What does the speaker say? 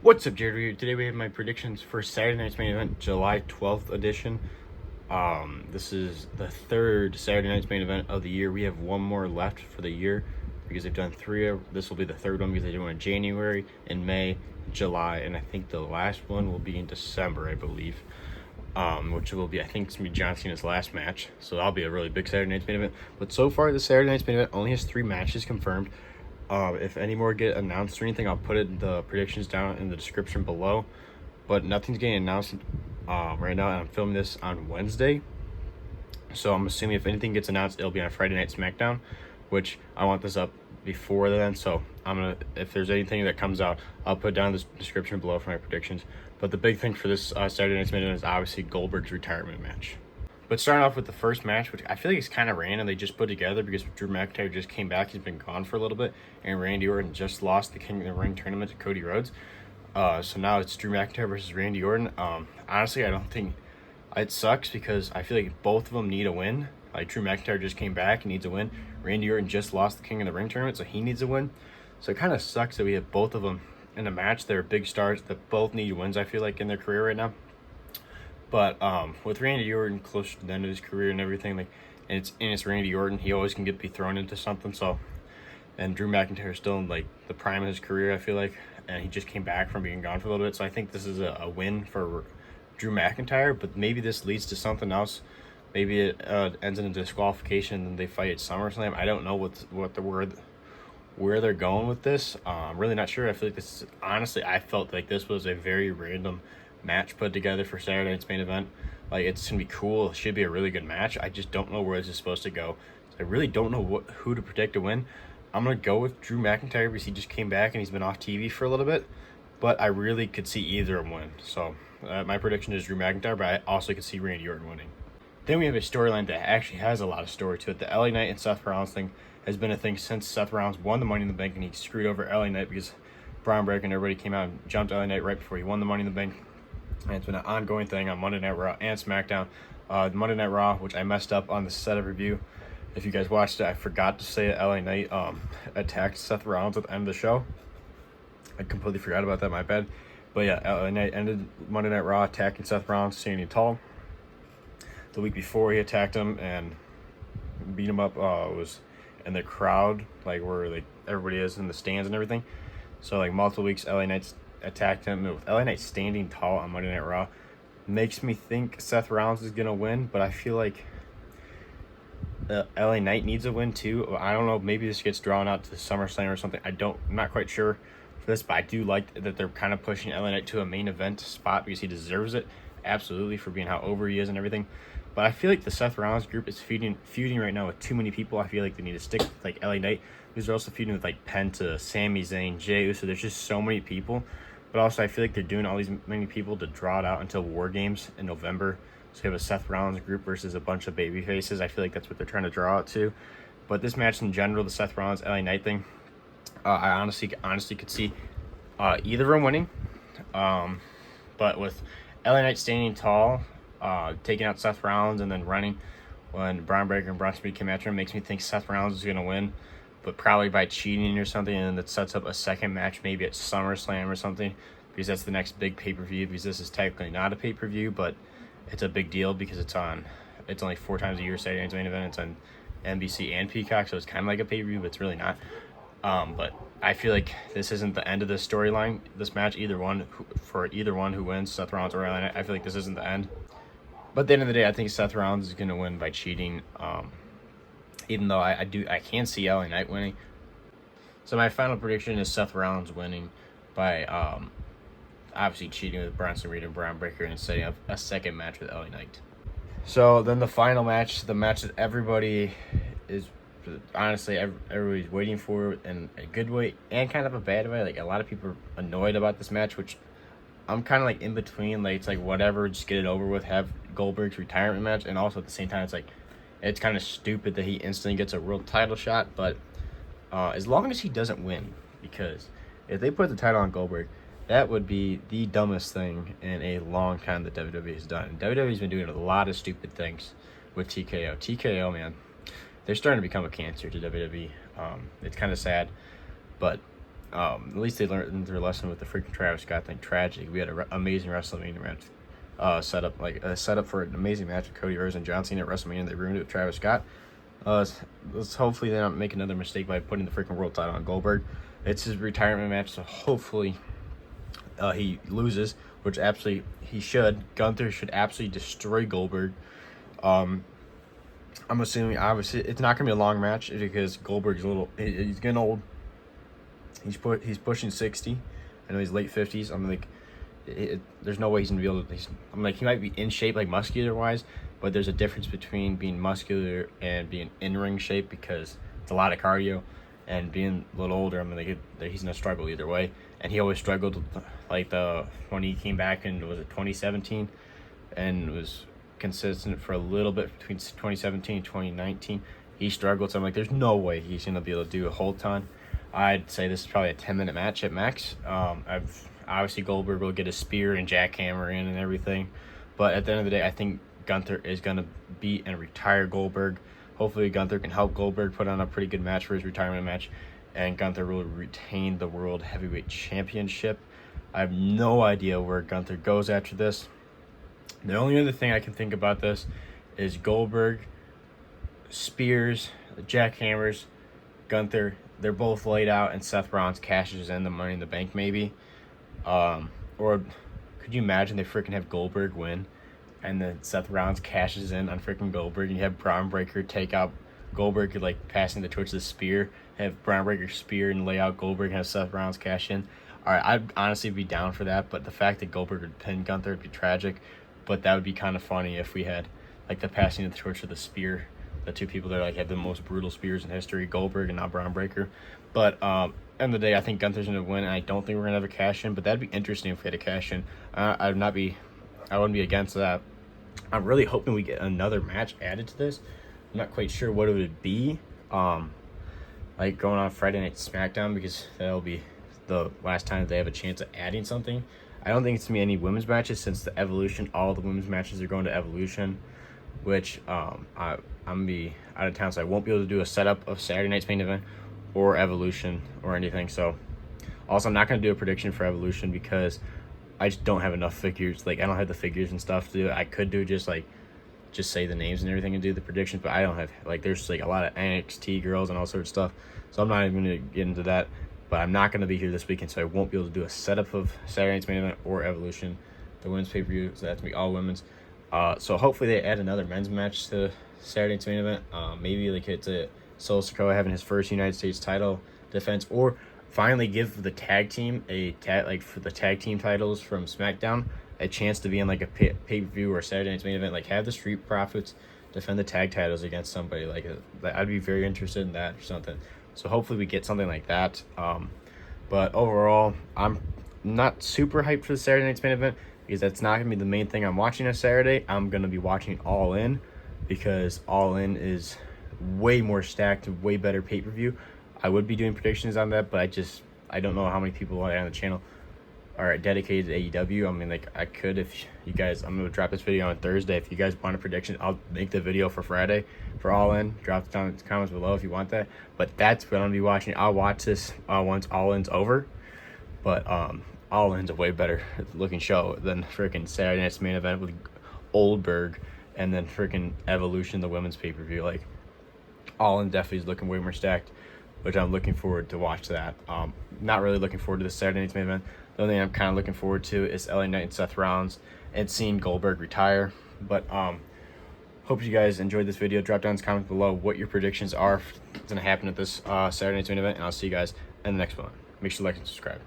What's up, Jared? Today we have my predictions for Saturday night's main event, July 12th edition. This is the third Saturday night's main event of the year. We have one more left for the year because they've done three. This will be the third one because they do one in January, in May, July, and I think the last one will be in December, I believe. Which will be, I think it's going to be John Cena's last match. So that'll be a really big Saturday night's main event. But so far, the Saturday night's main event only has 3 matches confirmed. If any more get announced or anything, I'll put the predictions down in the description below. But nothing's getting announced right now, and I'm filming this on Wednesday. So I'm assuming if anything gets announced, it'll be on Friday Night SmackDown, which I want this up before then. So if there's anything that comes out, I'll put down the description below for my predictions. But the big thing for this Saturday Night's main event is obviously Goldberg's retirement match. But starting off with the first match, which I feel like is kind of random, they just put together because Drew McIntyre just came back. He's been gone for a little bit, and Randy Orton just lost the King of the Ring tournament to Cody Rhodes. So now it's Drew McIntyre versus Randy Orton. Honestly, I don't think it sucks because I feel like both of them need a win. Like Drew McIntyre just came back and needs a win. Randy Orton just lost the King of the Ring tournament, so he needs a win. So it kind of sucks that we have both of them in a match. They're big stars that both need wins, I feel like, in their career right now. But with Randy Orton close to the end of his career and everything, and it's Randy Orton, he always can be thrown into something. So, and Drew McIntyre is still in the prime of his career, I feel like, and he just came back from being gone for a little bit. So I think this is a win for Drew McIntyre. But maybe this leads to something else. Maybe it ends in a disqualification and then they fight at SummerSlam. I don't know where they're going with this. I'm really not sure. I feel like this is, honestly, I felt like this was a very random match put together for Saturday night's main event. Like, it's gonna be cool. It should be a really good match. I just don't know where this is supposed to go. I really don't know who to predict to win. I'm gonna go with Drew McIntyre because he just came back and he's been off TV for a little bit, but I really could see either of them win. So my prediction is Drew McIntyre, but I also could see Randy Orton winning. Then we have a storyline that actually has a lot of story to it. The LA Knight and Seth Rollins thing has been a thing since Seth Rollins won the Money in the Bank, and he screwed over LA Knight because Braun Breaker and everybody came out and jumped LA Knight right before he won the Money in the Bank. And it's been an ongoing thing on Monday Night Raw and SmackDown. Monday Night Raw, which I messed up on the setup review. If you guys watched it, I forgot to say that LA Knight attacked Seth Rollins at the end of the show. I completely forgot about that, my bad. But yeah, LA Knight ended Monday Night Raw attacking Seth Rollins standing tall. The week before he attacked him and beat him up was in the crowd, where everybody is in the stands and everything. So multiple weeks LA Knight's attacked him with LA Knight standing tall on Monday Night Raw. Makes me think Seth Rollins is gonna win, but I feel like LA Knight needs a win too. I don't know, maybe this gets drawn out to SummerSlam or something. I'm not quite sure for this, but I do like that they're kind of pushing LA Knight to a main event spot because he deserves it, absolutely, for being how over he is and everything. But I feel like the Seth Rollins group is feuding right now with too many people. I feel like they need to stick with LA Knight, because they're also feuding with Penta, Sami Zayn, Jey Uso. There's just so many people. But also, I feel like they're doing all these many people to draw it out until War Games in November. So you have a Seth Rollins group versus a bunch of baby faces. I feel like that's what they're trying to draw out to. But this match in general, the Seth Rollins LA Knight thing, I honestly could see either of them winning. But with LA Knight standing tall, taking out Seth Rollins and then running when Braun Breaker and Braun Strowman came after him, makes me think Seth Rollins is going to win, but probably by cheating or something, and then that sets up a second match maybe at SummerSlam or something, because that's the next big pay-per-view, because this is technically not a pay-per-view, but it's a big deal because it's only 4 times a year, Saturday night's main event. It's on NBC and Peacock, so it's kind of like a pay-per-view, but it's really not. But I feel like this isn't the end of this storyline, this match, for either one who wins, Seth Rollins or LA Knight. I feel like this isn't the end. But at the end of the day, I think Seth Rollins is going to win by cheating, even though I can see LA Knight winning. So my final prediction is Seth Rollins winning by obviously cheating with Bronson Reed and Braun Breaker and setting up a second match with LA Knight. So then the final match, the match that everybody is, honestly, everybody's waiting for in a good way and kind of a bad way. A lot of people are annoyed about this match, which I'm kind of in between. It's whatever, just get it over with, have Goldberg's retirement match, and also at the same time it's kind of stupid that he instantly gets a world title shot. But as long as he doesn't win, because if they put the title on Goldberg, that would be the dumbest thing in a long time that WWE has done. And WWE's been doing a lot of stupid things with TKO. TKO, man, they're starting to become a cancer to WWE. It's kind of sad, but At least they learned their lesson with the freaking Travis Scott thing. Tragic. We had an amazing WrestleMania match set up for an amazing match with Cody Rhodes and John Cena at WrestleMania, and they ruined it with Travis Scott. Let's hopefully they don't make another mistake by putting the freaking world title on Goldberg. It's his retirement match, so hopefully he loses, which absolutely he should. Gunther should absolutely destroy Goldberg. I'm assuming, obviously, it's not gonna be a long match because Goldberg's he's getting old. He's pushing 60. I know he's late 50s. I'm like, there's no way he's gonna be able to. I'm like, he might be in shape, like muscular wise, but there's a difference between being muscular and being in ring shape because it's a lot of cardio. And being a little older, I'm like, he's gonna struggle either way. And he always struggled, like when he came back in, was it 2017, and was consistent for a little bit between 2017 and 2019. He struggled, so I'm like, there's no way he's gonna be able to do a whole ton. I'd say this is probably a 10-minute match at max. Obviously Goldberg will get a spear and jackhammer in and everything, but at the end of the day, I think Gunther is gonna beat and retire Goldberg. Hopefully Gunther can help Goldberg put on a pretty good match for his retirement match, and Gunther will retain the World Heavyweight Championship. I have no idea where Gunther goes after this. The only other thing I can think about this is Goldberg, spears, jackhammers, Gunther, they're both laid out, and Seth Rollins cashes in the Money in the Bank maybe. Or could you imagine they freaking have Goldberg win, and then Seth Rollins cashes in on freaking Goldberg, and you have Braun Breaker take out Goldberg, like passing the torch of the spear, have Braun Breaker spear and lay out Goldberg, and have Seth Rollins cash in. All right, I'd honestly be down for that, but the fact that Goldberg would pin Gunther would be tragic, but that would be kind of funny if we had like the passing of the torch of the spear, the two people that like had the most brutal spears in history, Goldberg and now Braun Breaker. But end of the day, I think Gunther's gonna win, and I don't think we're gonna have a cash in, but that'd be interesting if we had a cash in. I wouldn't be against that. I'm really hoping we get another match added to this. I'm not quite sure what it would be. Like going on Friday Night SmackDown, because that'll be the last time they have a chance of adding something. I don't think it's gonna be any women's matches since the Evolution, all the women's matches are going to Evolution, which I'm gonna be out of town, so I won't be able to do a setup of Saturday night's main event or Evolution or anything. So also, I'm not gonna do a prediction for Evolution because I just don't have enough figures. Like, I don't have the figures and stuff to do it. I could do just say the names and everything and do the predictions, but I don't have, like, there's like a lot of NXT girls and all sorts of stuff, so I'm not even gonna get into that. But I'm not gonna be here this weekend, so I won't be able to do a setup of Saturday night's main event or Evolution, the women's pay-per-view, so that's gonna be all women's. So hopefully they add another men's match to Saturday night's main event. Maybe like it's a Sikoa having his first United States title defense, or finally give the tag team for the tag team titles from SmackDown a chance to be in like a pay-per-view or Saturday night's main event. Like, have the Street Profits defend the tag titles against somebody. Like, I'd be very interested in that or something. So hopefully we get something like that. But overall, I'm not super hyped for the Saturday night's main event because that's not gonna be the main thing I'm watching on Saturday. I'm gonna be watching All In because All In is way more stacked, way better pay-per-view. I would be doing predictions on that, but I don't know how many people on the channel are dedicated to AEW. I mean, like, I could, if you guys, I'm going to drop this video on Thursday. If you guys want a prediction, I'll make the video for Friday for All In. Drop it down in the comments below if you want that. But that's what I'm going to be watching. I'll watch this once All In's over. But All In's a way better looking show than freaking Saturday night's main event with Goldberg and then freaking Evolution, the women's pay-per-view. Like, All In definitely is looking way more stacked, which I'm looking forward to watch that. Not really looking forward to the Saturday night's main event. The only thing I'm kind of looking forward to is LA Knight and Seth Rollins and seeing Goldberg retire. But hope you guys enjoyed this video. Drop down in the comments below what your predictions are going to happen at this Saturday night's main event, and I'll see you guys in the next one. Make sure to like and subscribe.